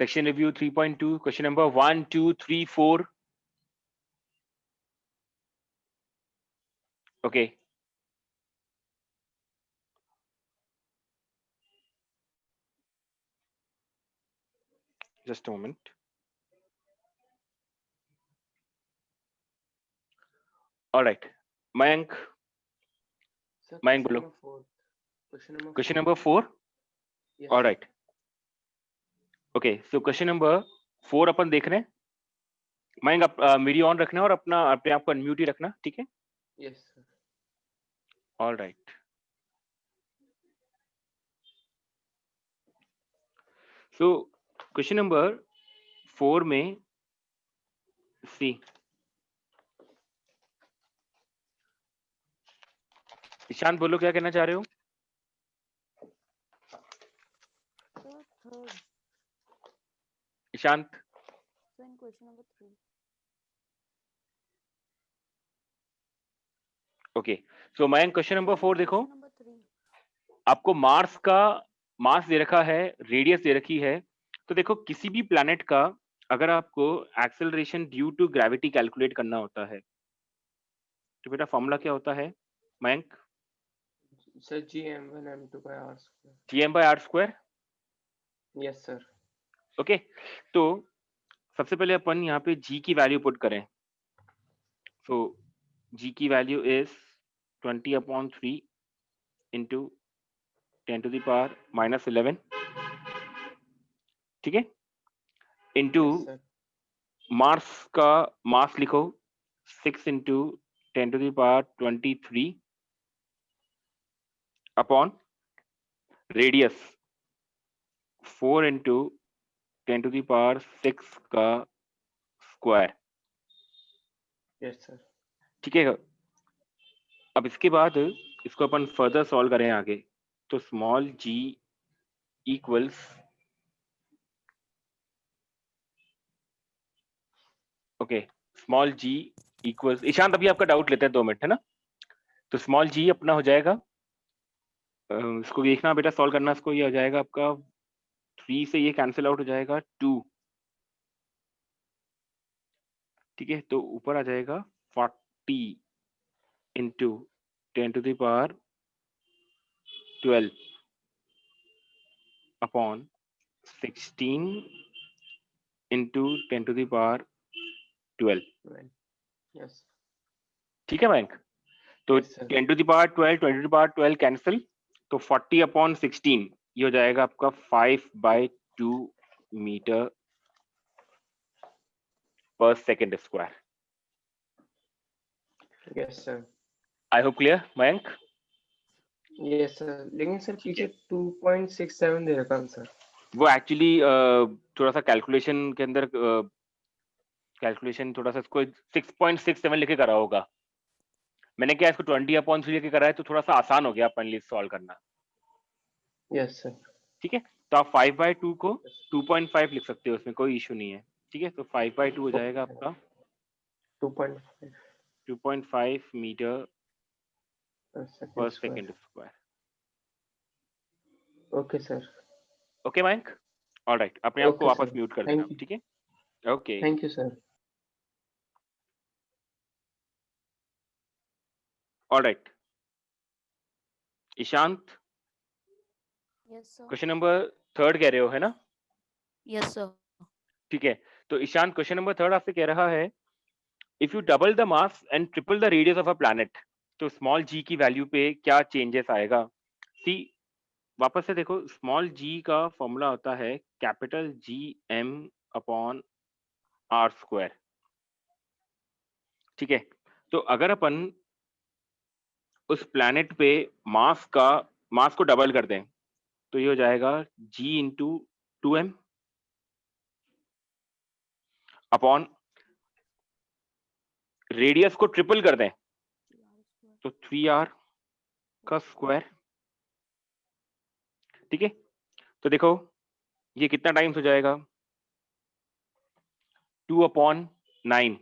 Section review 3.2, question number 1, 2, 3, 4. Okay. Just a moment. All right. Mayank. Sir, Mayank question bolo. number 4. Question number 4. Yes, All sir. right. Okay. So question number 4 अपन देख रहे हैं. मयंक आप मेरी on रखना और अपना अपने आप को अनम्यूट ही रखना, ठीक है? Yes, sir. All right. So question number 4 में सी ईशान बोलो क्या कहना चाह रहे हो? Third. Ishant. So in question number 3. Okay. So Mayank question number 4 देखो. Question number 3. आपको मार्स का मास दे रखा है, रेडियस दे रखी है. तो देखो किसी भी प्लैनेट का अगर आपको acceleration due to gravity calculate करना होता है तो बेटा फॉर्मूला क्या होता है Mayank? Sir, gm1 m2 by r square. gm/r². Yes, sir. Okay. तो सबसे पहले अपन यहाँ पे g की वैल्यू पुट करें. सो g की वैल्यू इज 20/3 इंटू 10⁻⁻11, ठीक है? Into Yes, sir. मार्स का मास लिखो 6 इंटू 10⁻23 अपॉन रेडियस 4 इंटू 10⁻6 का स्क्वायर. Yes, sir. ठीक है. अब इसके बाद इसको अपन फर्दर सॉल्व करें आगे. तो small g equals okay small g equals Ishant अभी आपका डाउट लेते हैं 2 मिनट, है ना? तो स्मॉल g अपना हो जाएगा, इसको देखना बेटा, सॉल्व करना इसको. ये हो जाएगा आपका 3 से ये कैंसिल आउट हो जाएगा 2, ठीक है? तो ऊपर आ जाएगा 40 into 10⁻12 upon 16 into 10⁻12. Right. Yes. ठीक है बैंक? तो Yes, sir. 10⁻12 कैंसिल, तो 40/16 ये हो जाएगा आपका 5/2 मीटर पर सेकेंड स्क्वायर. Yes, sir. आई hope clear Mayank? Yes, sir. लेकिन सर पीछे 2.67 दे रखा है सर. वो एक्चुअली थोड़ा सा कैलकुलेशन के अंदर कैलकुलेशन थोड़ा सा इसको 6.67 लिखे करा होगा. मैंने क्या इसको 20/3 लिखे करा है तो थोड़ा सा आसान हो गया अपन लिए सॉल्व करना. Yes, sir. ठीक है. तो आप 5/2 को 2.5 लिख सकते हो, उसमें कोई इशू नहीं है. ठीक है. तो 5/2 हो जाएगा आपका 2.5 2.5 मीटर per पर second second square. Square. Okay, sir. Okay Mayank. Alright. अपने आप को Okay, वापस sir. म्यूट कर Thank देना. you. ठीक है. Okay. Thank you, sir. Alright. Ishant Yes, sir. Question number 3 कह रहे हो, है ना? Yes, sir. ठीक है. तो ईशांत क्वेश्चन नंबर 3 आपसे कह रहा है if U double the mass and triple the radius of a planet तो स्मॉल g की वैल्यू पे क्या चेंजेस आएगा? सी वापस से देखो, स्मॉल g का फॉर्मूला होता है कैपिटल gm/r². ठीक है. तो अगर अपन उस प्लैनेट पे मास को डबल कर दें तो ये हो जाएगा g into 2m upon radius को ट्रिपल कर दें तो 3r का स्क्वायर. ठीक है. तो देखो ये कितना टाइम्स हो जाएगा? 2/9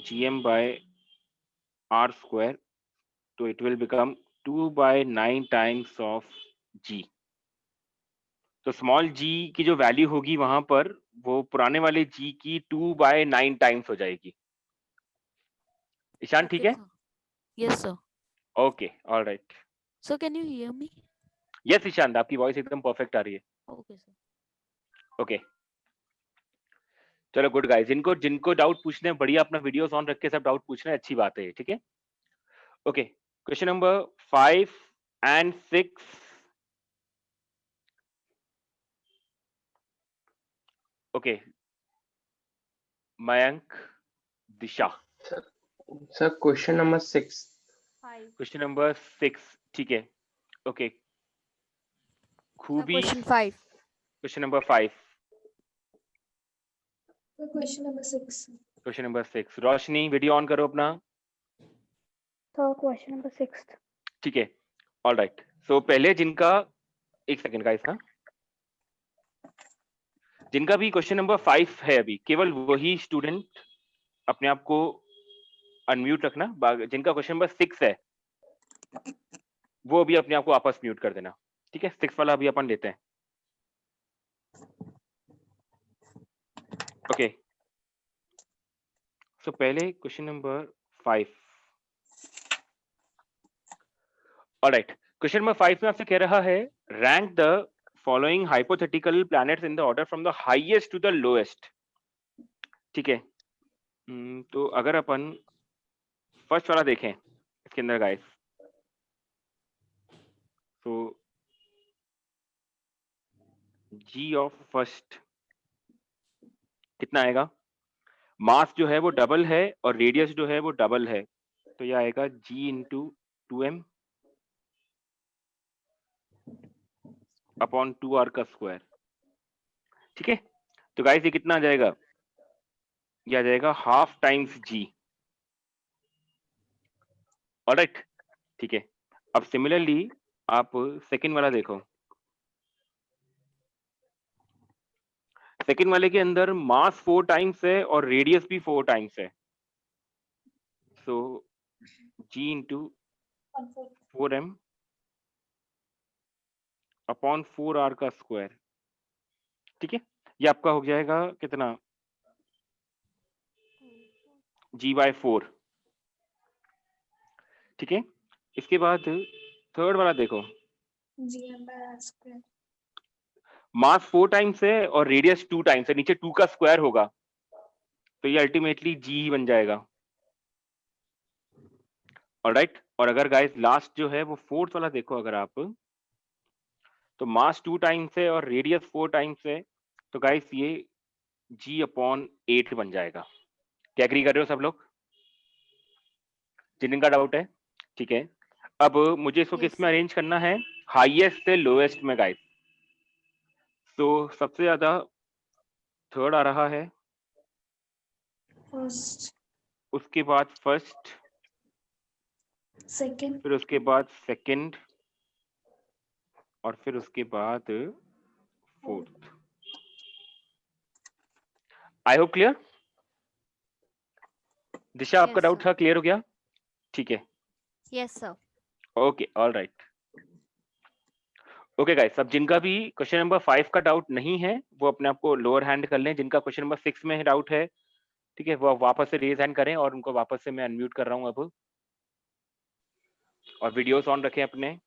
gm/r². तो it will become 2/9 times of g. तो स्मॉल जी की जो वैल्यू होगी वहां पर वो पुराने वाले जी की 2/9 टाइम्स हो जाएगी। ईशान ठीक Okay, है? sir. Yes, sir. Okay, alright. So can you hear me? Yes Ishan, आपकी वॉइस एकदम परफेक्ट आ रही है। Okay, sir. ओके, चलो गुड गाइस। जिनको जिनको डाउट पूछने हैं, बढ़िया अपना वीडियोस ऑन रख के सब डाउट पूछ रहे हैं, अच्छी बात है, ठीक है। Okay, question number 5 and 6। Okay, Mayank, Disha. Sir, question number 6. 5. Question number 6, ठीक है। ओके, खूबी। Question 5. Question number 5। Question number 6. Question number 6। Roshni, video on करो अपना। So question number 6. ठीक है, ऑलराइट। सो पहले जिनका, एक सेकंड गाइस, हाँ, जिनका भी क्वेश्चन नंबर 5 है अभी, केवल वही स्टूडेंट अपने आप को अनम्यूट रखना। जिनका क्वेश्चन नंबर 6 है वो अभी अपने आप को वापस म्यूट कर देना, ठीक है। 6 वाला अभी अपन लेते हैं। ओके, सो पहले question number 5। Alright, question number 5 में आपसे कह रहा है rank the following hypothetical planets in the order from the highest to the lowest, ठीक है। तो अगर अपन फर्स्ट वाला देखें इसके अंदर गाइस, तो जी ऑफ फर्स्ट कितना आएगा? मास जो है वो डबल है और रेडियस जो है वो डबल है, तो यह आएगा जी इंटू 2m अपॉन 2r का स्क्वायर, ठीक है। तो गाइस ये कितना आ जाएगा? ये आ जाएगा हाफ टाइम्स जी। ऑलराइट, ठीक है। अब सिमिलरली आप सेकंड वाला देखो। सेकंड वाले के अंदर मास 4 टाइम्स है और रेडियस भी 4 टाइम्स है, सो जी इंटू 4m अपॉन 4r का स्क्वायर, ठीक है। ये आपका हो जाएगा कितना? g/4, ठीक है। इसके बाद थर्ड वाला देखो, GM by R square. Mass 4 times है और रेडियस 2 टाइम्स है, नीचे 2 का स्क्वायर होगा, तो ये अल्टीमेटली जी ही बन जाएगा। ऑलराइट, और अगर गाइस लास्ट जो है वो फोर्थ वाला देखो अगर आप, तो मास 2 टाइम्स है और रेडियस 4 टाइम्स है, तो गाइस ये g अपॉन 8 बन जाएगा। क्या एग्री कर रहे हो सब लोग? जिनका डाउट है, ठीक है। अब मुझे इसको Yes, किस में sir. अरेंज करना है? हाईएस्ट से लोएस्ट में गाइस। तो सबसे ज्यादा थर्ड आ रहा है, First, उसके बाद फर्स्ट, second, फिर उसके बाद सेकंड, और फिर उसके बाद fourth. I hope clear. Disha, आपका Yes, डाउट sir. था, क्लियर हो गया? ठीक है, Yes, sir. Okay, alright. Okay guys, अब जिनका भी क्वेश्चन नंबर 5 का डाउट नहीं है वो अपने आप को लोअर हैंड कर लें। जिनका क्वेश्चन नंबर 6 में डाउट है, ठीक है, वो आप वापस से रेज हैंड करें और उनको वापस से मैं अनम्यूट कर रहा हूं अब, और वीडियोस ऑन रखें अपने।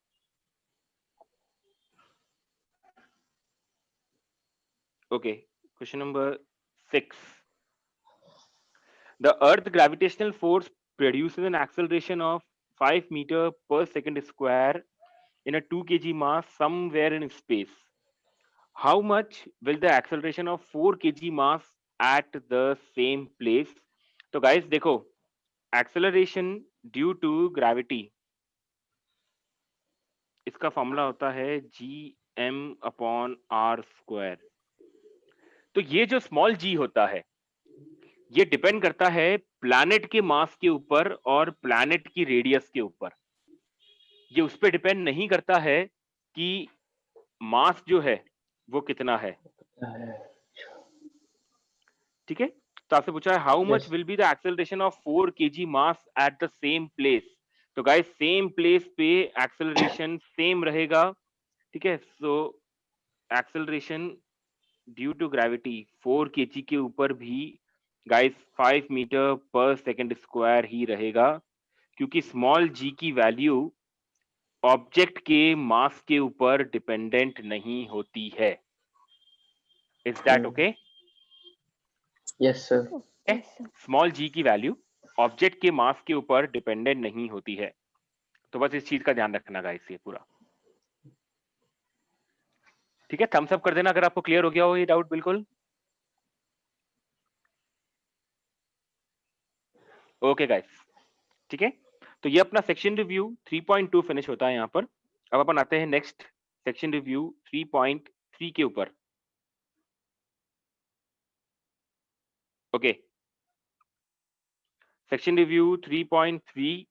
Okay, question number 6। The earth gravitational force produces an acceleration of 5 meter per second square in a 2 kg mass somewhere in space. How much will the acceleration of 4 kg mass at the same place? तो guys देखो, acceleration due to gravity, इसका formula होता है gm upon r square. तो ये जो small g होता है ये डिपेंड करता है प्लैनेट के मास के ऊपर और प्लैनेट की रेडियस के ऊपर। ये उस पर डिपेंड नहीं करता है कि मास जो है वो कितना है, ठीक है। तो आपसे पूछा है how much will be the acceleration of 4 kg mass at the same place. तो गाइस सेम प्लेस पे एक्सेलरेशन सेम रहेगा, ठीक है। So acceleration due to gravity 4 kg के ऊपर भी guys 5 metre per second square ही रहेगा, क्योंकि स्मॉल जी की वैल्यू ऑब्जेक्ट के मास के ऊपर डिपेंडेंट नहीं होती है। Is that okay? Yes, sir. Yes, sir. Small G की वैल्यू ऑब्जेक्ट के मास के ऊपर डिपेंडेंट नहीं होती है। तो बस इस चीज का ध्यान रखना गाइस, ये पूरा ठीक है। थम्स अप कर देना अगर आपको क्लियर हो गया हो ये डाउट बिल्कुल। ओके गाइस, ठीक है। तो ये अपना सेक्शन रिव्यू 3.2 फिनिश होता है यहाँ पर। अब अपन आते हैं नेक्स्ट सेक्शन रिव्यू 3.3 के ऊपर। Okay, section review 3.3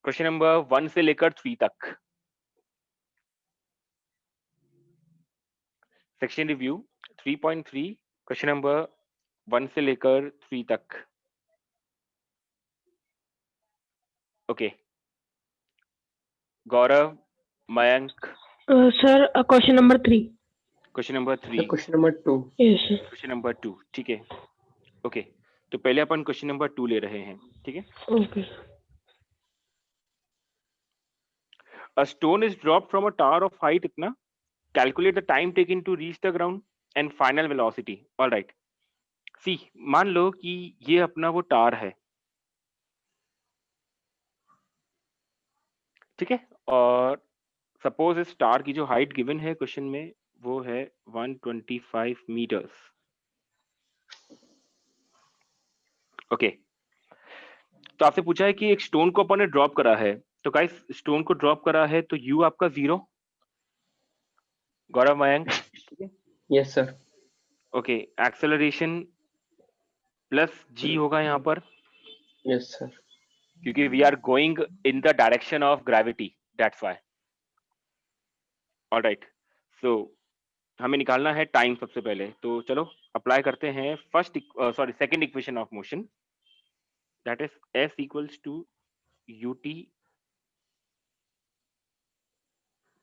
question number 1 से लेकर 3 तक। सेक्शन रिव्यू 3.3 क्वेश्चन नंबर 1 से लेकर 3 तक। Okay, Gaurav, Mayank, Sir, question number 3. Question number Sir, 3, question number 2. Yes, sir. Question number 2, ठीक है। ओके, तो पहले अपन क्वेश्चन नंबर 2 ले रहे हैं, ठीक है। Okay. A stone is dropped from a tower of height इतना, calculate the time taken to reach the ground and final velocity. All right, see, मान लो कि ये अपना वो टार है, ठीक है, और सपोज इस टार की जो हाइट गिवन है क्वेश्चन में वो है 125 मीटर्स। ओके, तो आपसे पूछा है कि एक स्टोन को अपन ने ड्रॉप करा है, तो गाइस स्टोन को ड्रॉप करा है तो यू आपका 0, Gaurav, Mayank, Yes, sir. Okay, acceleration plus G होगा यहाँ पर, Yes, sir. क्योंकि we are going in the direction of gravity, that's why. Alright, so हमें निकालना है टाइम सबसे पहले, तो चलो अप्लाई करते हैं first second equation of motion, that is s equals to ut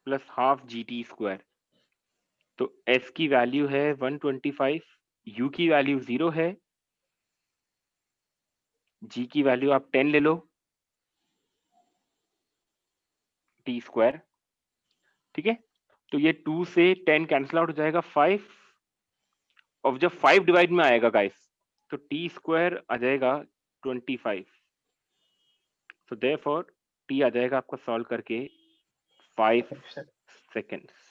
plus half gt square. तो s की वैल्यू है 125, u की वैल्यू 0 है, g की वैल्यू आप 10 ले लो, t स्क्वायर, ठीक है। तो ये 2 से 10 कैंसिल आउट हो जाएगा 5, और जब 5 डिवाइड में आएगा गाइस तो टी स्क्वायर आ जाएगा 25, तो देयरफॉर टी आ जाएगा आपका सॉल्व करके 5 Sir. सेकेंड्स।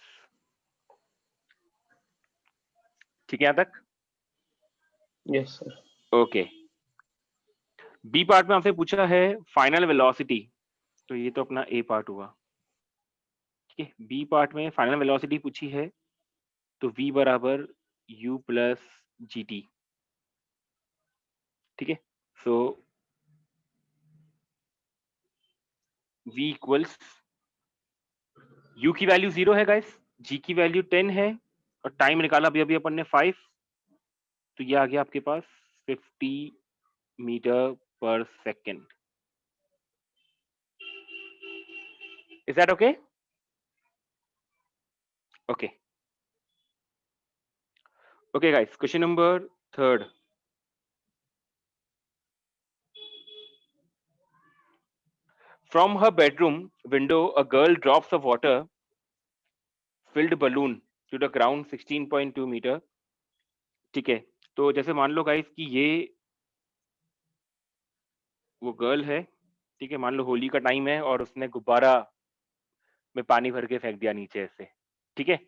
ठीक है यहाँ तक? Yes, sir. Okay, B part में आपसे पूछा है फाइनल वेलोसिटी, तो ये तो अपना ए पार्ट हुआ, ठीक है। बी पार्ट में फाइनल वेलोसिटी पूछी है, तो v बराबर u प्लस जी टी, ठीक है। सो v इक्वल्स, u की वैल्यू 0 है गाइस, g की वैल्यू 10 है, और टाइम निकाला अभी अभी अपन ने 5, तो ये आ गया आपके पास 50 मीटर पर second. Is that okay? Okay, okay guys, question number 3rd। From her bedroom window, a girl drops a water-filled balloon to the ground 16.2 metre, ठीक है। तो जैसे मान लो गाइस कि ये वो गर्ल है, ठीक है, मान लो होली का टाइम है और उसने गुब्बारा में पानी भर के फेंक दिया नीचे ऐसे, ठीक है।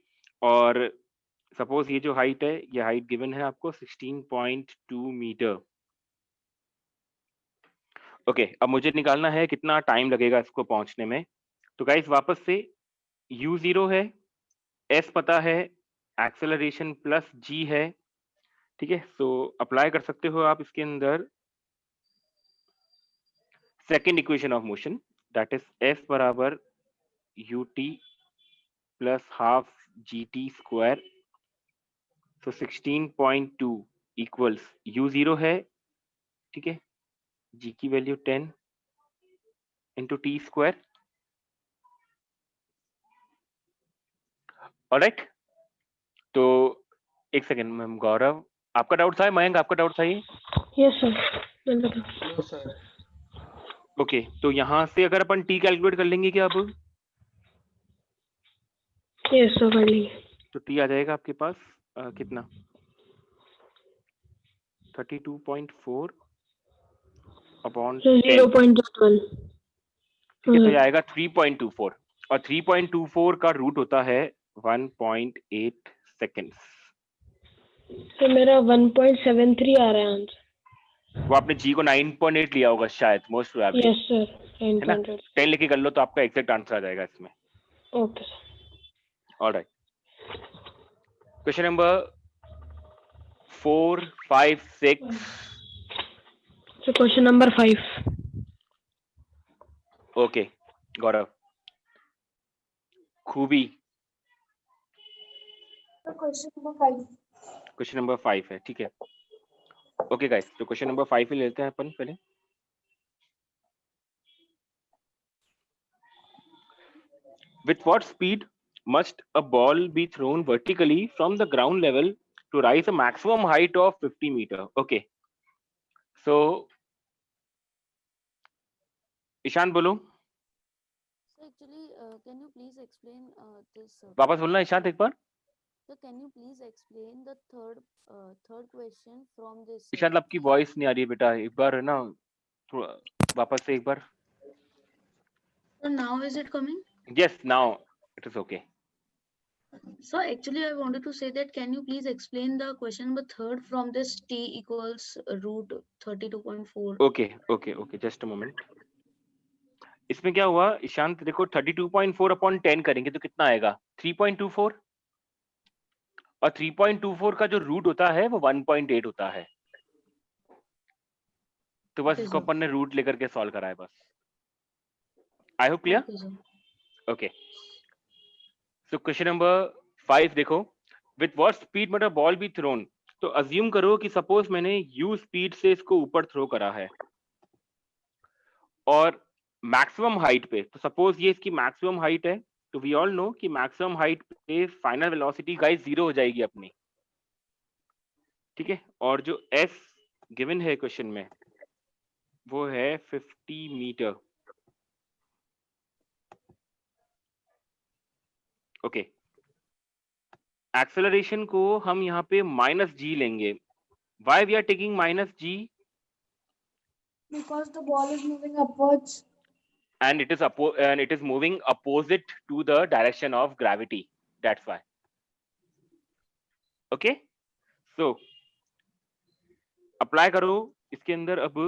और सपोज ये जो हाइट है, ये हाइट गिवन है आपको 16.2 मीटर। ओके, अब मुझे निकालना है कितना टाइम लगेगा इसको पहुंचने में। तो गाइस वापस से u 0 है, s पता है, एक्सेलरेशन प्लस g है, ठीक है। सो अप्लाई कर सकते हो आप इसके अंदर second equation of motion, that is s बराबर ut plus half gt square. So 16.2 equals u 0 है, ठीक है, g की value 10 into T square. Alright, तो एक सेकेंड मैम, गौरव आपका डाउट था, मयंक आपका डाउट था ये? Yes, sir. No, sir. Okay, तो यहाँ से अगर अपन टी कैलकुलेट कर लेंगे क्या अब? Yes, sir. कर लेंगे. तो टी आ जाएगा आपके पास कितना? 32.4 अपॉन So 0.1. ठीक है, तो ये आएगा 3.24 और 3.24 का रूट होता है 1.8 सेकेंड्स. तो मेरा 1.73 आ रहा है आंसर. वो आपने जी को 9.8 लिया होगा शायद, मोस्ट प्रोबेबली. Yes, sir. है ना? 9.8. 10 लेके कर लो तो आपका एग्जैक्ट आंसर आ जाएगा इसमें. Okay, sir. Alright, question number 4, 5, 6. So question number 5. Okay Gaurav, खूबी. The question number 5. Question number 5 है, ठीक है. ओके गाइस, तो क्वेश्चन नंबर 5 ही लेते हैं अपन पहले. With what speed must a ball be thrown vertically from the ground level to rise a maximum height of 50 meter? Okay. So, Ishan बोलो. So actually, can you please explain this? वापस बोलना ईशान एक बार. So can you please explain the third question from this? Ishan आपकी voice नहीं आ रही है बेटा, एक बार है ना थोड़ा वापस से एक बार. So now is it coming? Yes, now it is okay. So actually I wanted to say that can you please explain the question number 3rd from this t equals root 32.4? Okay, just a moment. इसमें क्या हुआ ईशांत, देखो 32.4 upon 10 करेंगे तो कितना आएगा? 3.24 और 3.24 का जो रूट होता है वो 1.8 होता है. तो बस Okay, इसको sir. अपन ने रूट लेकर के सॉल्व करा है बस. आई hope clear. Okay, sir. Okay, so question number 5 देखो. With what speed must a ball be thrown. तो अज्यूम करो कि सपोज मैंने u स्पीड से इसको ऊपर थ्रो करा है और मैक्सिमम हाइट पे. तो सपोज ये इसकी मैक्सिमम हाइट है, तो वी ऑल नो कि मैक्सिमम हाइट पे फाइनल वेलोसिटी गाइस 0 हो जाएगी अपनी. ठीक है, और जो s गिवन है क्वेश्चन में वो है 50 मीटर. ओके, एक्सेलरेशन को हम यहाँ पे -g लेंगे. Why we are taking -g? Because the ball is moving upwards. And it is moving opposite to the direction of gravity. That's why. Okay, so apply करो इसके अंदर अब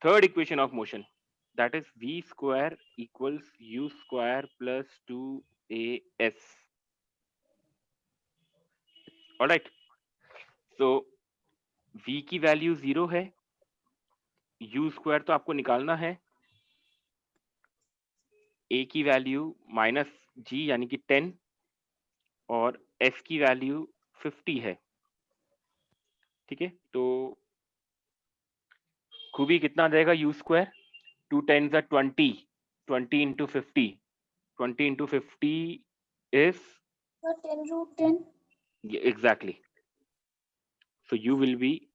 third equation of motion, that is v square equals u square plus 2as. all right, so v की value 0 है, u square तो आपको निकालना है, a की वैल्यू -g यानी कि 10 और s की वैल्यू 50 है. ठीक है, तो खूबी कितना आ जाएगा? u square 2 10 20, 20 into 50, 20 into 50 is The 10 root 10. exactly. So u will be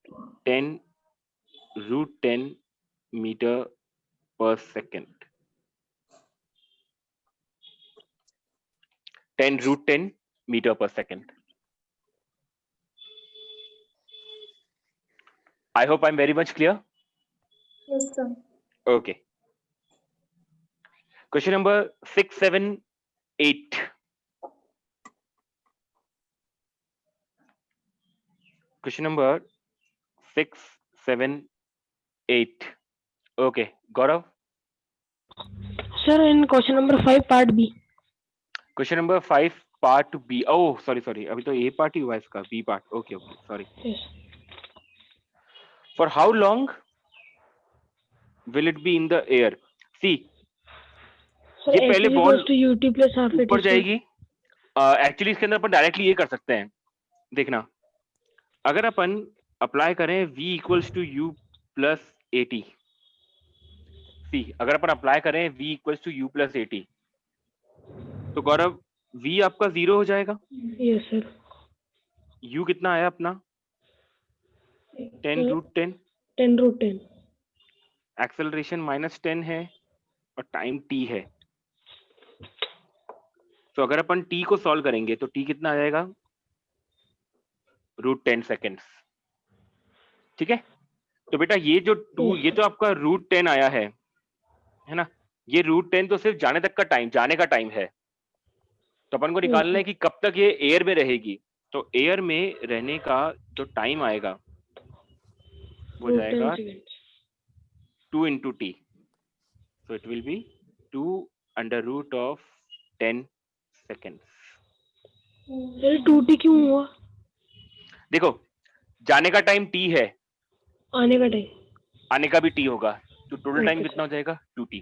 10 root 10 meter per second. 10 root 10 meter per second. I hope I'm very much clear. Yes, sir. Okay. Question number 6, 7, 8. Question number 6, 7, 8. Okay, Gaurav. Sir, in question number 5, part B. Question number 5 part B. Oh, sorry. अभी तो A part ही हुआ इसका, B part. Okay, sorry. Yes. For how long will it be in the air? See, Sir, ये S पहले is ball equals to ut plus half at ऊपर square. जाएगी. Actually इसके अंदर अपन डायरेक्टली ये कर सकते हैं. देखना, अगर अपन अप्लाई करें v equals to u plus 80. See, अगर अपन अप्लाई करें v equals to u plus 80, तो गौरव v आपका 0 हो जाएगा, यस सर। u कितना आया अपना 10√10, 10√10। एक्सेलरेशन -10 है और टाइम t है। तो अगर अपन t को सॉल्व करेंगे तो t कितना आ जाएगा √10 सेकेंड्स। ठीक है, तो बेटा ये जो ये तो आपका √10 आया है ना, ये √10 तो सिर्फ जाने तक का टाइम, जाने का टाइम है। तो अपन को निकालना है कि कब तक ये एयर में रहेगी। तो एयर में रहने का जो टाइम आएगा वो जाएगा 2 into t, so it will be 2√10 seconds। Sir 2t क्यों हुआ? देखो जाने का टाइम t है, आने का टाइम। आने का भी t होगा, तो टोटल टाइम Okay, कितना हो जाएगा 2t।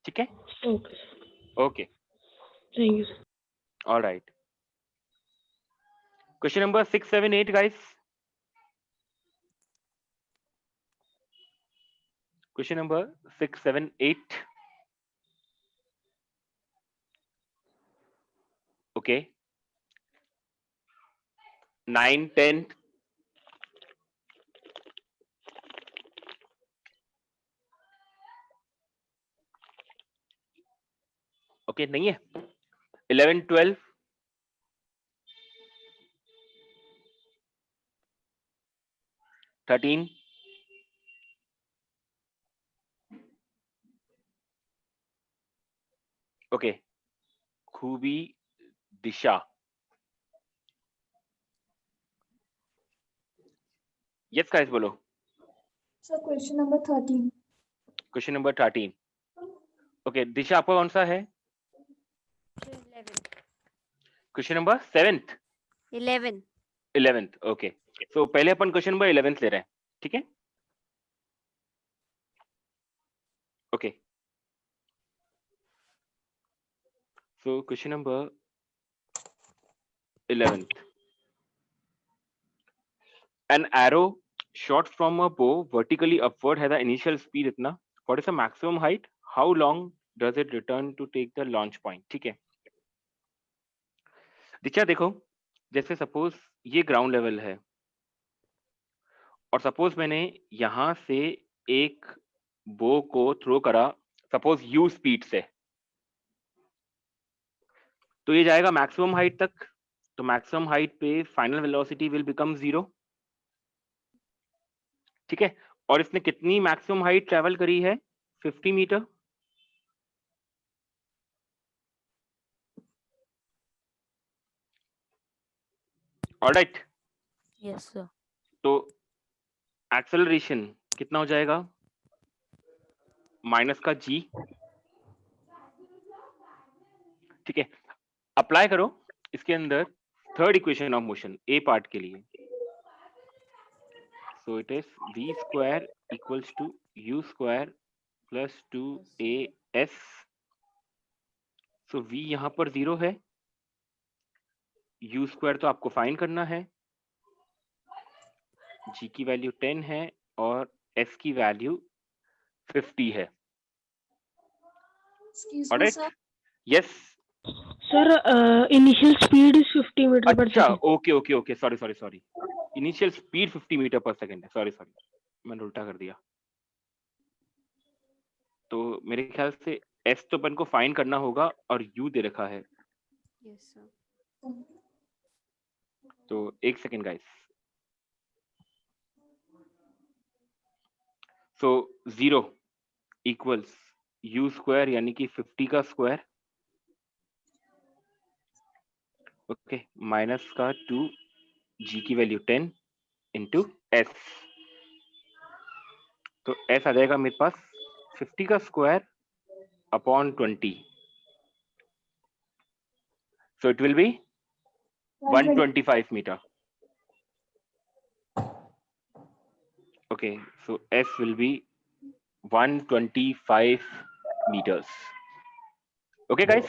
ठीक है, okay okay, thank you sir. All right. Question number 6, 7, 8 guys। Question number 6, 7, 8। Okay, 9, 10। Okay नहीं है, 11, 12। 13। ओके, खूबी दिशा। यस गाइस बोलो। Sir, question number 13. Question number 13। Okay, Disha आपका कौन सा है? 11. Question number 7th, 11. 11th। Okay, so पहले अपन क्वेश्चन नंबर 11th ले रहे हैं। ठीक है, okay, so question number 11th। An arrow shot from a bow vertically upward has an initial speed इतना, what is the maximum height, how long does it return to take the launch point। ठीक है, दिशा देखो, जैसे suppose ये ground level है और suppose मैंने यहां से एक बो को थ्रो करा सपोज u स्पीड से, तो ये जाएगा मैक्सिमम हाइट तक। तो मैक्सिमम हाइट पे फाइनल वेलोसिटी विल बिकम 0। ठीक है, और इसने कितनी मैक्सिमम हाइट ट्रेवल करी है 50 मीटर। Alright, Yes, sir. तो एक्सेलरेशन कितना हो जाएगा माइनस का g। ठीक है, अप्लाई करो इसके अंदर third equation of motion A part के लिए। So it is v square equals to u square plus 2as। So v यहाँ पर 0 है, u स्क्वायर तो आपको फाइंड करना है, g की वैल्यू 10 है और s की वैल्यू 50 है। Excuse me, ऑलराइट, sir. यस। Sir initial speed is 50 metre per अच्छा, second. Okay okay okay, sorry, initial speed 50 metre per second है। सॉरी, मैंने उल्टा कर दिया। तो मेरे ख्याल से s तो अपन को फाइंड करना होगा और u दे रखा है, Yes, sir. तो एक सेकंड गाइस। सो 0 इक्वल्स u स्क्वायर यानी कि 50 का स्क्वायर, ओके, माइनस का 2 g की वैल्यू 10 इंटू s। तो s आ जाएगा मेरे पास 50 का square upon 20, so it will be 125 metre. Okay, so S will be 125 meters. Okay, guys?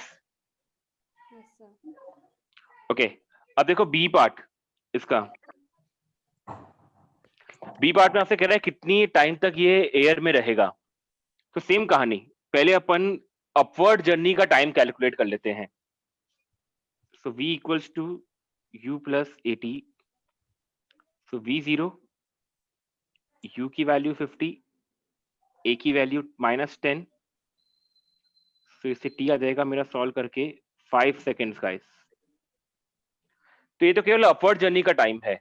Yes, sir. Okay, अब देखो B पार्ट इसका। B पार्ट में आपसे कह रहा है कितनी टाइम तक ये एयर में रहेगा। तो सेम कहानी, पहले अपन अपवर्ड जर्नी का टाइम कैलकुलेट कर लेते हैं। So V equals to U plus AT. So V0, U की वैल्यू 50, A की वैल्यू -10. तो इससे T आ जाएगा मेरा सॉल्व करके 5 सेकेंड्स गाइस. तो ये तो केवल अपवर्ड जर्नी का टाइम है.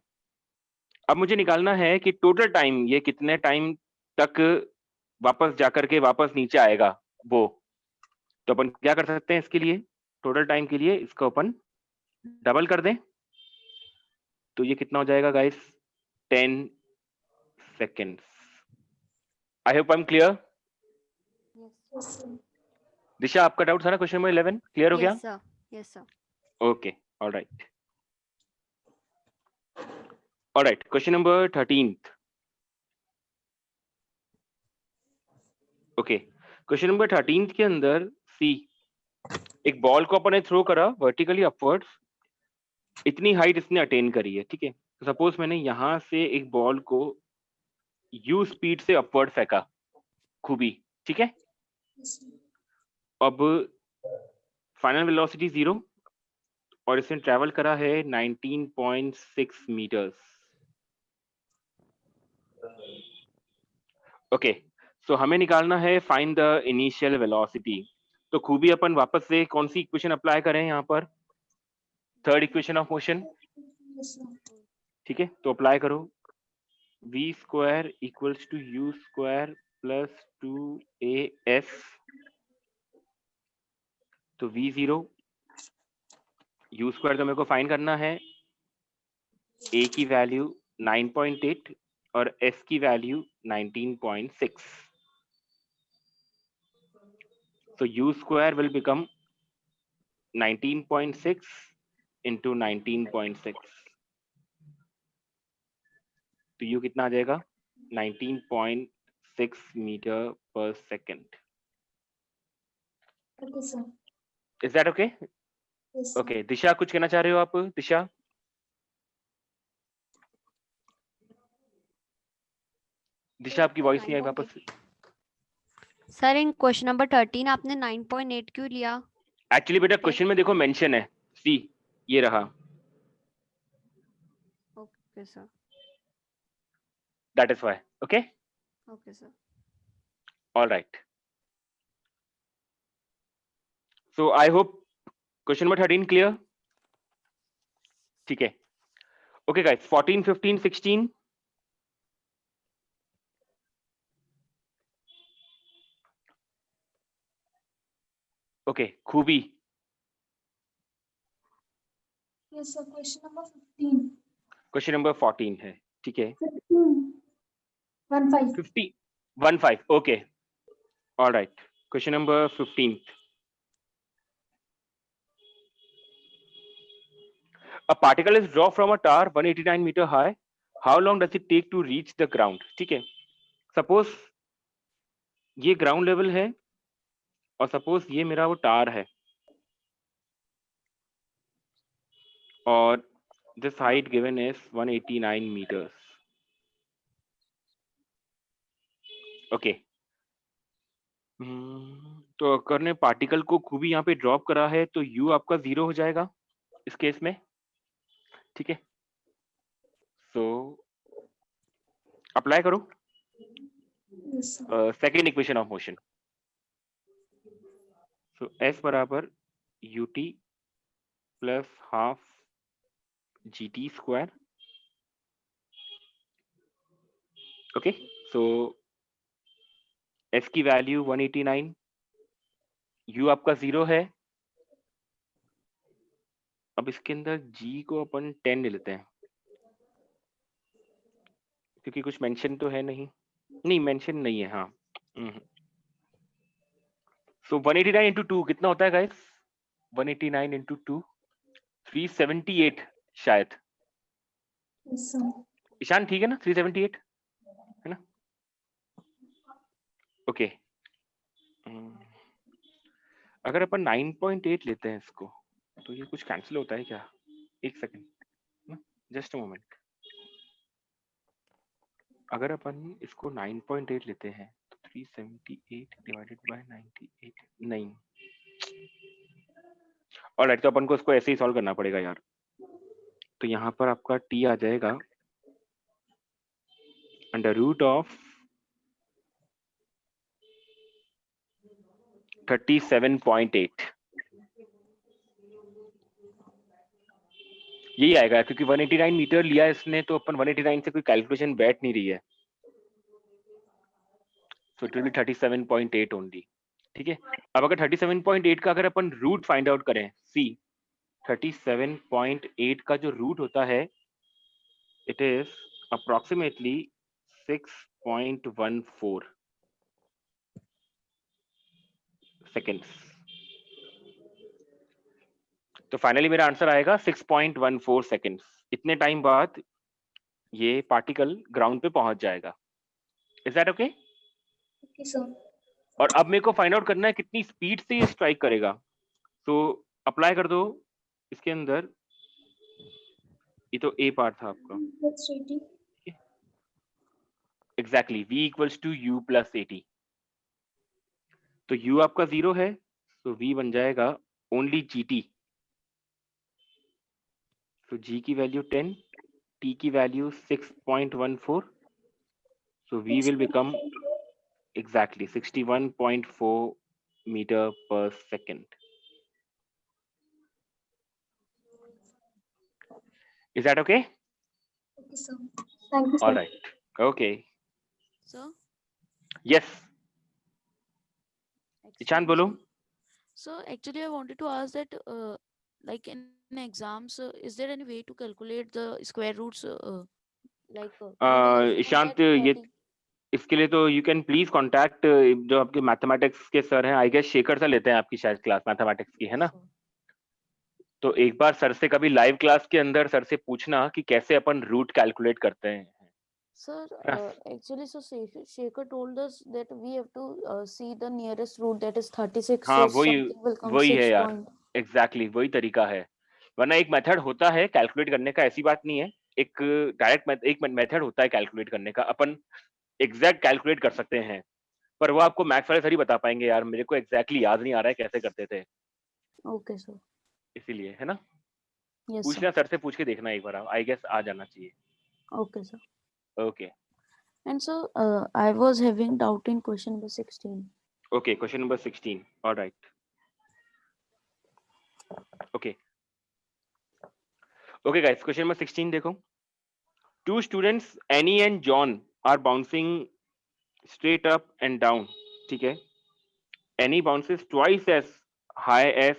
अब मुझे निकालना है कि टोटल टाइम ये कितने टाइम तक वापस जाकर के वापस नीचे आएगा वो. तो अपन क्या कर सकते हैं इसके लिए, टोटल टाइम के लिए इसको अपन डबल कर दें. तो ये कितना हो जाएगा guys, 10 seconds. I hope I am clear. Yes. Yes, sir. दिशा आपका डाउट था ना क्वेश्चन नंबर 11 क्लियर हो गया? Yes, sir. Yes, sir. Okay alright. Alright, question number 13. Okay, question number 13 के अंदर सी, एक बॉल को अपन ने थ्रो करा वर्टिकली अपवर्ड्स, इतनी हाइट इसने अटेन करी है. ठीक है, सपोज मैंने यहां से एक बॉल को यू स्पीड से अपवर्ड फेंका खूबी. ठीक है, Yes, sir. अब फाइनल वेलोसिटी 0 और इसने ट्रैवल करा है 19.6 मीटर्स. ओके, सो हमें निकालना है फाइंड द इनिशियल वेलोसिटी. तो खूबी अपन वापस से कौन सी इक्वेशन अप्लाई करें यहाँ पर, third equation of motion. Yes, sir. ठीक है, तो अप्लाई करो. v square equals to u square plus 2as. तो v0, u स्क्वायर तो मेरे को फाइंड करना है, a की वैल्यू 9.8 और s की value 19.6. So u square will become 19.6 into 19.6. तो u कितना आ जाएगा, 19.6 मीटर पर second. Okay, sir. Is that okay? Yes, sir. Okay, Disha कुछ कहना चाह रहे हो आप? दिशा, दिशा आपकी वॉइस नहीं आई वापस. सर इन क्वेश्चन नंबर 13 आपने 9.8 क्यों लिया? एक्चुअली बेटा क्वेश्चन में देखो मेंशन है, सी ये रहा, okay sir. That is why. Okay okay sir. Alright. So I hope question number 13 clear. ठीक है, ओके गाइस, 14, 15, 16. ओके, खूबी. Yes, sir. Question number 15. Question number 14 है. ठीक है, 15. 15. 50, 15. Okay alright, question number 15. A particle is dropped from a tower 189 meter high. How long does it take to reach the ground? ठीक है, suppose ये ground level है और suppose ये मेरा वो टावर है और this height given is 189 metres. Okay, तो अगर ने पार्टिकल को खूबी यहाँ पे ड्रॉप करा है तो u आपका 0 हो जाएगा इस केस में. ठीक है, सो अप्लाई करो Yes, sir. Second equation of motion. So s बराबर ut plus half gt square. Okay, so s की वैल्यू 189, u आपका 0 है. अब इसके अंदर g को अपन 10 ले लेते हैं क्योंकि कुछ मेंशन तो है नहीं, मेंशन नहीं है. हाँ, सो 189 इंटू 2 कितना होता है गाइस? 189 इंटू 2 378 शायद. Yes, sir. ईशान ठीक है ना, 378 है ना? ओके, अगर अपन 9.8 लेते हैं इसको तो ये कुछ कैंसिल होता है क्या? एक सेकंड, जस्ट अ मोमेंट. अगर अपन इसको 9.8 लेते हैं तो 378 डिवाइडेड बाय 98 नहीं. ऑलराइट, तो अपन को इसको ऐसे ही सॉल्व करना पड़ेगा यार। तो यहाँ पर आपका t आ जाएगा अंडर रूट ऑफ 37.8, यही आएगा क्योंकि 189 मीटर लिया इसने, तो अपन 189 से कोई कैलकुलेशन बैठ नहीं रही है, सो इट विल बी 37.8 ओनली। ठीक है, अब अगर 37.8 का अगर अपन रूट फाइंड आउट करें, सी 37.8 का जो रूट होता है इट इज अप्रोक्सीमेटली 6.14 सेकेंड्स। तो फाइनली मेरा आंसर आएगा 6.14 सेकेंड्स। इतने टाइम बाद ये पार्टिकल ग्राउंड पे पहुंच जाएगा। Is that okay? Okay, sir. और अब मेरे को फाइंड आउट करना है कितनी स्पीड से ये स्ट्राइक करेगा। तो अप्लाई कर दो इसके अंदर, ये तो ए पार्ट था आपका, Plus 80. Exactly v equals to u plus 80। तो u आपका 0 है, तो v बन जाएगा ओनली gt। तो g की वैल्यू 10, t की value 6.14, so v will become exactly 61.4 meter per second. Is that okay? Okay, sir. Thank you, sir. All right. Okay. Sir, Yes. excuse Ishan, me, bolo. sir. So actually, I wanted to ask that, like in exams, is there any way to calculate the square roots? Like Ishant, ये इसके लिए तो you can please contact जो आपके mathematics के sir हैं, I guess Shekhar sir लेते हैं आपकी शायद क्लास मैथमेटिक्स की, है ना? तो एक बार सर से कभी लाइव क्लास के अंदर सर से पूछना कि कैसे अपन रूट कैलकुलेट करते हैं। Sir, actually, so Shekhar told us that we have to see the nearest root, that is 36. हाँ, So something will come वही 6 है यार, point. एग्जैक्टली वही तरीका है। वरना एक मेथड होता है कैलकुलेट करने का, ऐसी बात नहीं है। एक डायरेक्ट एक मेथड होता है कैलकुलेट करने का, अपन एग्जैक्ट कैलकुलेट कर सकते हैं, पर वो आपको मैथ्स वाले सर ही बता पाएंगे यार, मेरे को एग्जैक्टली याद नहीं आ रहा है कैसे करते थे। Okay, sir. इसीलिए है ना, Yes, पूछना sir. सर से पूछ के देखना एक बार, आई गेस आ जाना चाहिए। Okay, sir. Okay And so I was having doubt in question number 16. Okay, question number 16, alright. Okay okay guys, question number 16 देखो। Two students Annie and John are bouncing straight up and down, ठीक है? Annie bounces twice as high as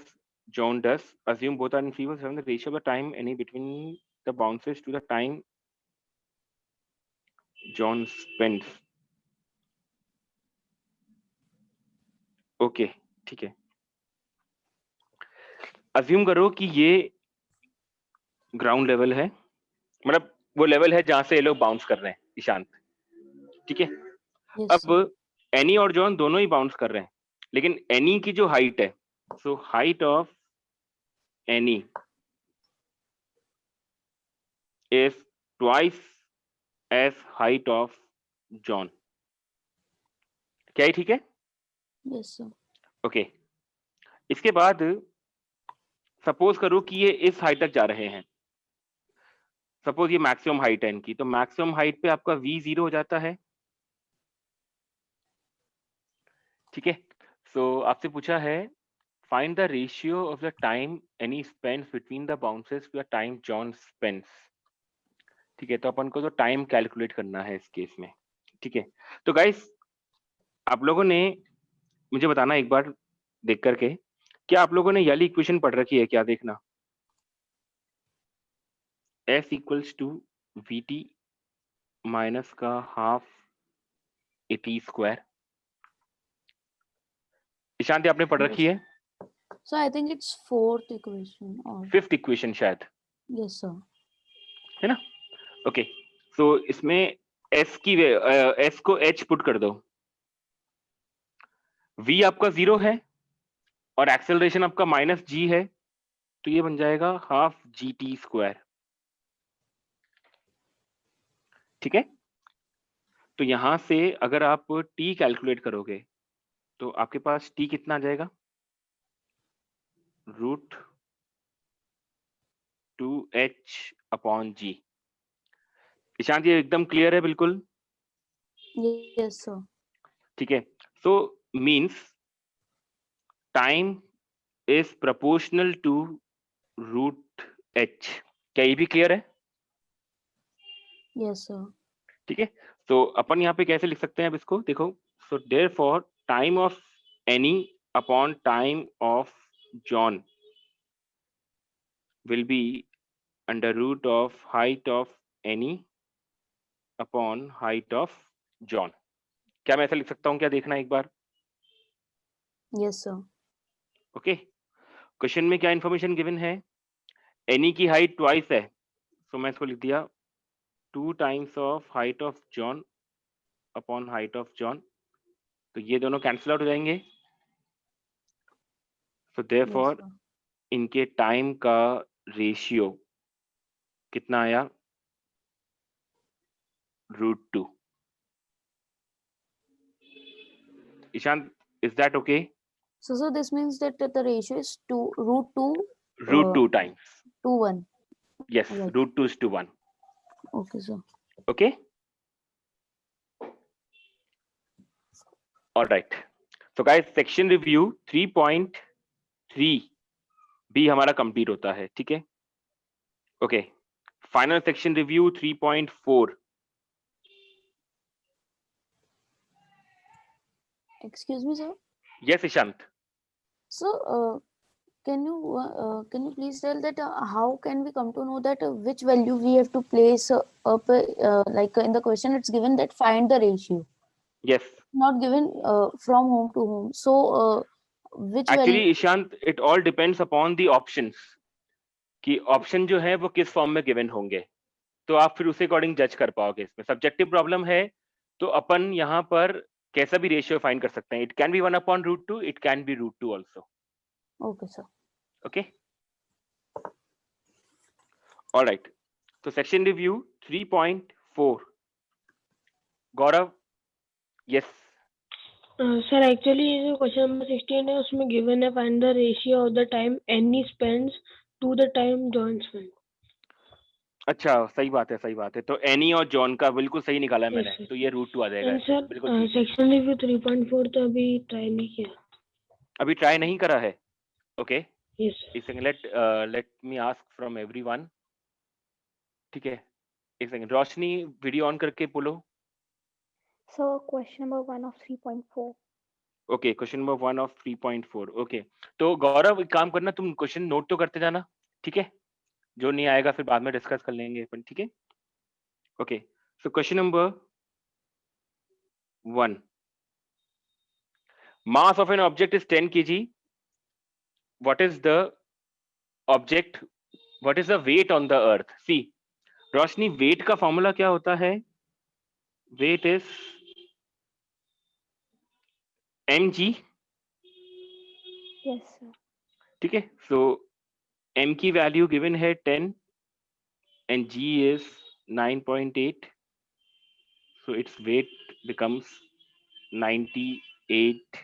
John does. Assume both are in free fall, the ratio of the time Annie between the bounces to the time John spends. Okay ठीक है, assume करो कि ये ground level है, मतलब वो level है जहां से ये लोग बाउंस कर रहे हैं ईशांत, ठीक है? Yes, अब sir. एनी और जॉन दोनों ही बाउंस कर रहे हैं, लेकिन एनी की जो हाइट है, so height of Annie is twice as height of John. क्या है? ठीक है, Yes, sir. ओके। इसके बाद सपोज करो कि ये इस हाइट तक जा रहे हैं, सपोज ये मैक्सिमम हाइट है इनकी, तो मैक्सिमम हाइट पे आपका v 0 हो जाता है, ठीक है? सो आपसे पूछा है find the ratio of the time Annie spends between the bounces to the time John spends, ठीक है? तो अपन को तो टाइम कैलकुलेट करना है इस केस में, ठीक है? तो गाइस आप लोगों ने मुझे बताना एक बार देख करके, क्या आप लोगों ने ये वाली इक्वेशन पढ़ रखी है क्या? देखना, S equals to VT minus का हाफ AT स्क्वायर। ईशांति आपने पढ़ रखी है? So I think it's fourth equation or fifth equation शायद, yes, sir. है ना? ओके, सो इसमें S की S को H पुट कर दो, V आपका 0 है और एक्सेलरेशन आपका माइनस G है, तो ये बन जाएगा हाफ GT स्क्वायर, ठीक है? तो यहां से अगर आप T कैलकुलेट करोगे तो आपके पास T कितना आ जाएगा? Root 2h/g। ईशांत ये एकदम क्लियर है बिल्कुल? Yes, sir. ठीक है, so means time is proportional to root h। क्या ये भी क्लियर है? Yes, sir. ठीक है, तो अपन यहाँ पे कैसे लिख सकते हैं अब इसको देखो, so therefore time of Annie upon time of John will be under root of height of Annie upon height of John। क्या मैं ऐसा लिख सकता हूँ? क्या देखना एक बार? Yes, sir. ओके, क्वेश्चन में क्या इंफॉर्मेशन गिवन है? एनी की हाइट ट्वाइस है, सो मैं इसको लिख दिया 2 times of height of John upon height of John, तो ये दोनों कैंसिल आउट हो जाएंगे। सो Yes, देयरफॉर sir. इनके टाइम का रेशियो कितना आया? √2। Ishant, is that okay? So this means that the ratio is √2 √2 times, to 1. yes, Right. √2 is to 1। Okay, sir. Okay, all right, so guys section review 3.3 भी हमारा complete होता है, ठीक है? Okay, final section review 3.4। Excuse me, sir. Yes Ishant. So, can you please tell that how can we come to know that which value we have to place up like in the question it's given that find the ratio, yes, not given from whom to whom. So, which actually value? Ishant it all depends upon the options, कि option जो है वो किस form में given होंगे, तो आप फिर उसे अकॉर्डिंग जज कर पाओगे। इसमें सब्जेक्टिव प्रॉब्लम है, तो अपन यहाँ पर कैसा भी रेशियो फाइंड कर सकते हैं। It can be 1/√2, it can be √2 also. Okay, sir. Okay, alright, तो section review 3.4। Gaurav, yes. Sir actually ये जो क्वेश्चन नंबर 16 है उसमें गिवन है find the ratio of the time Annie spends to the time John spend. अच्छा, सही बात है, सही बात है। तो एनी और जॉन का बिल्कुल सही निकाला है Yes, मैंने, sir. तो ये √2 आ जाएगा। एंड ऐसे सर बिल्कुल ठीक है। सेक्शन रिव्यू 3.4 तो अभी ट्राई नहीं किया। अभी ट्राई नहीं करा है? Okay, yes sir. एक second, let me ask from everyone. ठीक है, एक सेकंड, रोशनी वीडियो ऑन करके बोलो। So question number 1 of 3.4. Okay, question number 1 of 3.4। Okay, तो गौरव एक काम करना, तुम क्वेश्चन नोट तो करते जाना, ठीक है? जो नहीं आएगा फिर बाद में डिस्कस कर लेंगे अपन, ठीक है? Okay, so question number 1, mass of an object is 10 kg, what is the object, what is the weight on the earth? See, Roshni, weight का फॉर्मूला क्या होता है? Weight is mg, Yes, sir. ठीक है? सो m की value given है 10 and g is 9.8, so its weight becomes 98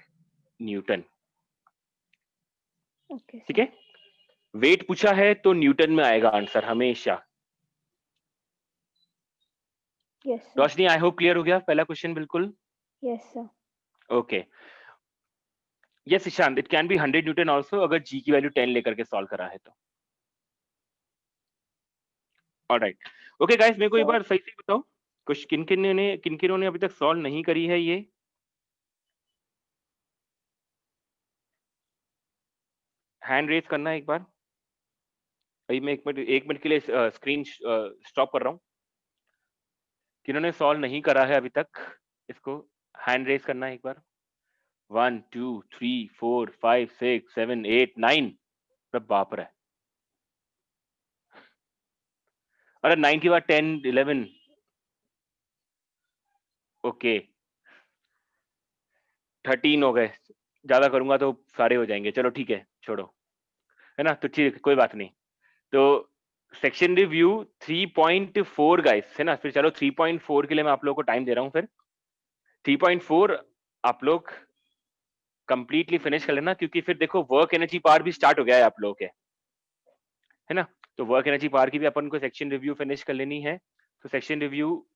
newton. Okay, ठीक sir. है, वेट पूछा है तो न्यूटन में आएगा आंसर हमेशा। Yes, sir. रोशनी, आई होप क्लियर हो गया पहला क्वेश्चन बिल्कुल? Yes, sir. Okay, yes Ishant, it can B 100 Newton also, अगर जी की वैल्यू 10 लेकर के सॉल्व करा है तो। ऑलराइट, ओके गाइस, मेरे को एक बार सही से बताओ, कुछ किन किन ने अभी तक सॉल्व नहीं करी है ये? हैंड रेज करना है एक बार। अभी मैं एक मिनट के लिए स्क्रीन स्टॉप कर रहा हूँ। किन्होंने सॉल्व नहीं करा है अभी तक, इसको हैंड रेज करना है एक बार। 1 2 3 4 5 6 7 8 9। अरे बाप रे, अरे 9 के बाद 10 11। ओके, 13 हो गए, ज्यादा करूंगा तो सारे हो जाएंगे। चलो ठीक है, छोड़ो, है ना? तो ठीक, कोई बात नहीं। तो सेक्शन रिव्यू 3.4 गाइस, है ना? फिर चलो 3.4 के लिए मैं आप लोगों को टाइम दे रहा हूँ। फिर 3.4 आप लोग कंप्लीटली फिनिश कर लेना, क्योंकि फिर देखो वर्क एनर्जी पार्ट भी स्टार्ट हो गया है आप लोगों के, है ना? तो वर्क एनर्जी पावर की भी अपन को सेक्शन रिव्यू फिनिश कर लेनी है। तो सेक्शन रिव्यू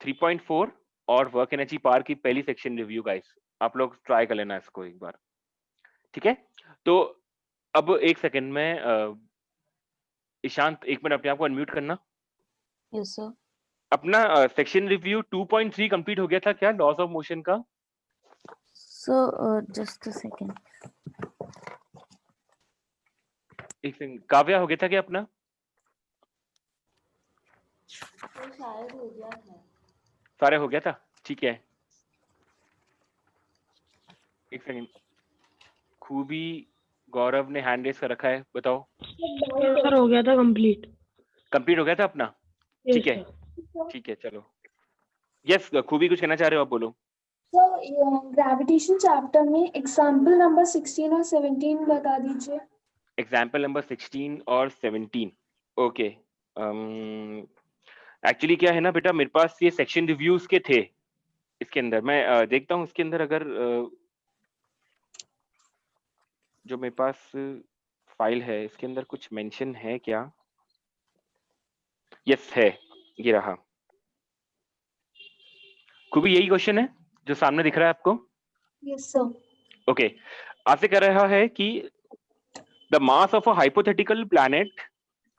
3.4 और वर्क एनर्जी पावर की पहली सेक्शन रिव्यू गाइस, आप लोग ट्राई कर लेना इसको एक बार, ठीक है। तो अब एक सेकंड में ईशांत, एक मिनट अपने आप को अनम्यूट करना। Yes, sir. अपना सेक्शन रिव्यू 2.3 कंप्लीट हो गया था क्या, लॉस ऑफ मोशन का? So, just a second. एक सेकंड, काव्या हो गया था क्या अपना? तो शायद हो गया था। सारे हो गया था, ठीक है। एक सेकंड, खूबी गौरव ने हैंड रेस कर रखा है, बताओ। सर हो गया था कंप्लीट। कंप्लीट हो गया था अपना, ठीक है, ठीक है, चलो। यस, खूबी कुछ कहना चाह रहे हो आप, बोलो। सर ग्रेविटेशन चैप्टर में एग्जाम्पल नंबर 16 और 17 बता दीजिए। एग्जाम्पल नंबर 16 और 17, ओके। एक्चुअली क्या है ना बेटा, मेरे पास ये सेक्शन रिव्यूज के थे, इसके अंदर मैं देखता हूँ इसके अंदर अगर जो मेरे पास फाइल है इसके अंदर कुछ मेंशन है क्या। यस है, ये रहा। खूबी यही क्वेश्चन है जो सामने दिख रहा है आपको? Yes sir. ओके, आपसे कह रहा है कि the mass of a hypothetical planet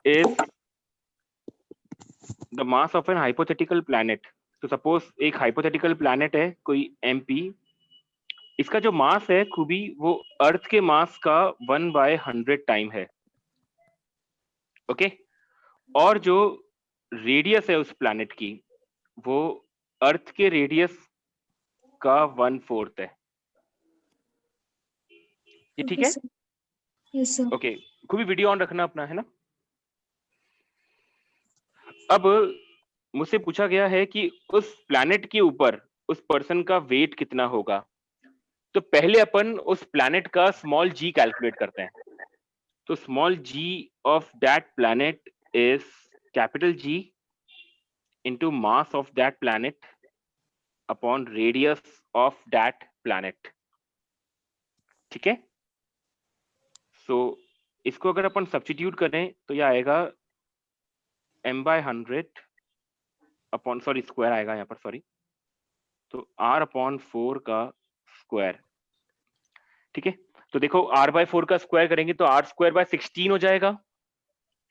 is the mass of an hypothetical planet. तो सपोज एक हाइपोथेटिकल प्लैनेट है कोई MP, इसका जो मास है खूबी वो अर्थ के मास का 1/100 टाइम है, ओके। और जो रेडियस है उस प्लैनेट की वो अर्थ के रेडियस का 1/4 है। ये ठीक है? Yes sir. ओके, खूबी वीडियो ऑन रखना अपना, है ना। अब मुझसे पूछा गया है कि उस प्लैनेट के ऊपर उस पर्सन का वेट कितना होगा। तो पहले अपन उस प्लैनेट का स्मॉल g कैलकुलेट करते हैं। तो small g of that planet is capital G into mass of that planet upon radius of that planet, ठीक है। सो इसको अगर अपन सब्स्टिट्यूट करें तो ये आएगा m/100 अपॉन, सॉरी स्क्वायर आएगा यहाँ पर, सॉरी, तो r/4 का स्क्वायर, ठीक है। तो देखो r/4 का स्क्वायर करेंगे तो r²/16 हो जाएगा,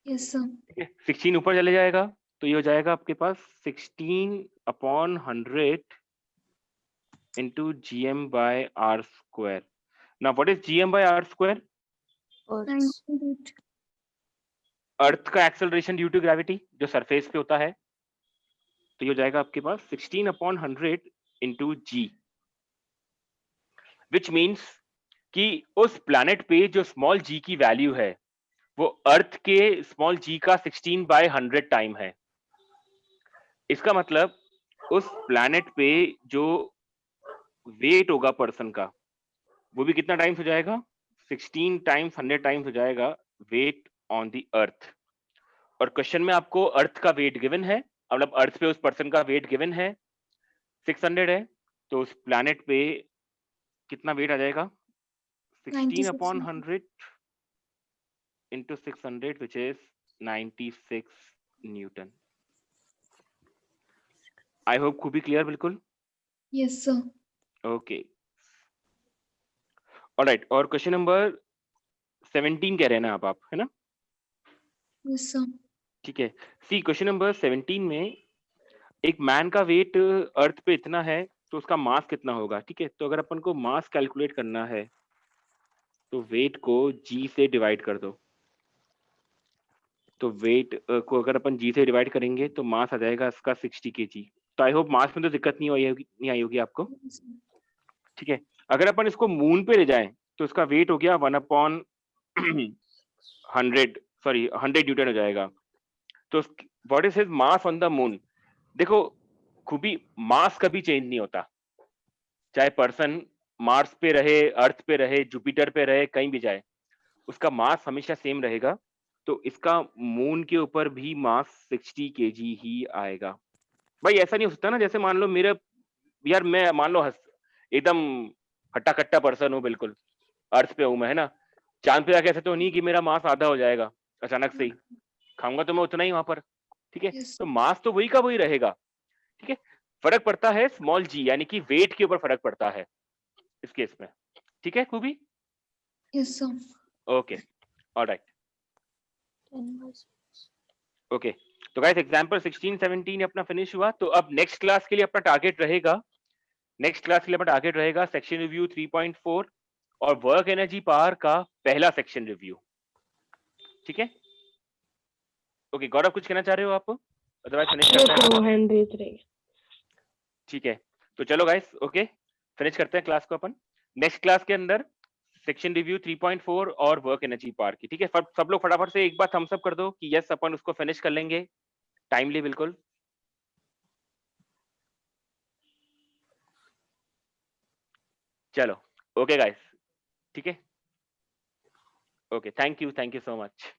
यस सर। ठीक है। 16 ऊपर चले जाएगा तो ये हो जाएगा आपके पास 16/100 into gm/r²। Now what is gm/r²? Earth's अर्थ का एक्सेलरेशन ड्यू टू ग्रेविटी जो सरफेस पे होता है। तो ये हो जाएगा आपके पास 16/100 into g, विच मीन्स कि उस प्लैनेट पे जो स्मॉल g की वैल्यू है वो अर्थ के स्मॉल g का 16/100 टाइम है। इसका मतलब उस प्लैनेट पे जो वेट होगा पर्सन का वो भी कितना टाइम्स हो जाएगा, 16 टाइम्स 100 टाइम्स हो जाएगा वेट ऑन द अर्थ। और क्वेश्चन में आपको अर्थ का वेट गिवन है, मतलब अर्थ पे उस पर्सन का वेट गिवन है 600 है, तो उस प्लैनेट पे कितना वेट आ जाएगा, 16/100 into 600 which is 96 Newton. I hope खूबी क्लियर बिल्कुल। Yes sir. Okay, alright. और क्वेश्चन नंबर 17 कह रहे हैं ना आप, है ना? Yes sir. ठीक है। सी क्वेश्चन नंबर 17 में एक मैन का वेट अर्थ पे इतना है तो उसका मास कितना होगा, ठीक है। तो अगर अपन को मास कैलकुलेट करना है तो वेट को g से डिवाइड कर दो। तो वेट को अगर अपन g से डिवाइड करेंगे तो मास आ जाएगा इसका 60 kg। तो आई होप मास में तो दिक्कत नहीं आई होगी आपको, ठीक है। अगर अपन इसको मून पे ले जाएं तो इसका वेट हो गया 1/100, सॉरी 100 न्यूटन हो जाएगा। तो what is his mass on the moon? देखो खूबी मास कभी चेंज नहीं होता, चाहे पर्सन मार्स पे रहे, अर्थ पे रहे, जुपिटर पे रहे, कहीं भी जाए उसका मास हमेशा सेम रहेगा। तो इसका मून के ऊपर भी मास 60 kg ही आएगा। भाई ऐसा नहीं हो सकता ना, जैसे मान लो मेरे यार, मैं मान लो एकदम हट्टा कट्टा पर्सन हूँ, बिल्कुल अर्थ पे हूँ मैं, है ना। चांद पे जाके ऐसा तो नहीं कि मेरा मास आधा हो जाएगा अचानक से ही, खाऊंगा तो मैं उतना ही वहां पर, ठीक है। तो मास तो वही का वही रहेगा, ठीक है। फर्क पड़ता है स्मॉल जी, यानी कि वेट के ऊपर फर्क पड़ता है इस केस में, ठीक है खूबी? Yes, sir. Okay, alright, okay. तो गाइस एग्जांपल 16 17 अपना फिनिश हुआ। तो अब नेक्स्ट क्लास के लिए अपना टारगेट रहेगा, सेक्शन रिव्यू 3.4 और वर्क एनर्जी पावर का पहला सेक्शन रिव्यू, ठीक है। ओके गौरव, कुछ कहना चाह रहे हो आप? अदरवाइज फिनिश नो करते हैं, सर, हैंड रेज रहेगी। ठीक है। तो चलो गाइस, ओके फिनिश करते हैं क्लास को अपन। नेक्स्ट क्लास के अंदर सेक्शन रिव्यू 3.4 और वर्क एनर्जी पावर की, ठीक है। सब लोग फटाफट से एक बार थम्स अप कर दो कि यस अपन उसको फिनिश कर लेंगे टाइमली, बिल्कुल। चलो ओके गाइस, ठीक है, okay, thank you so much.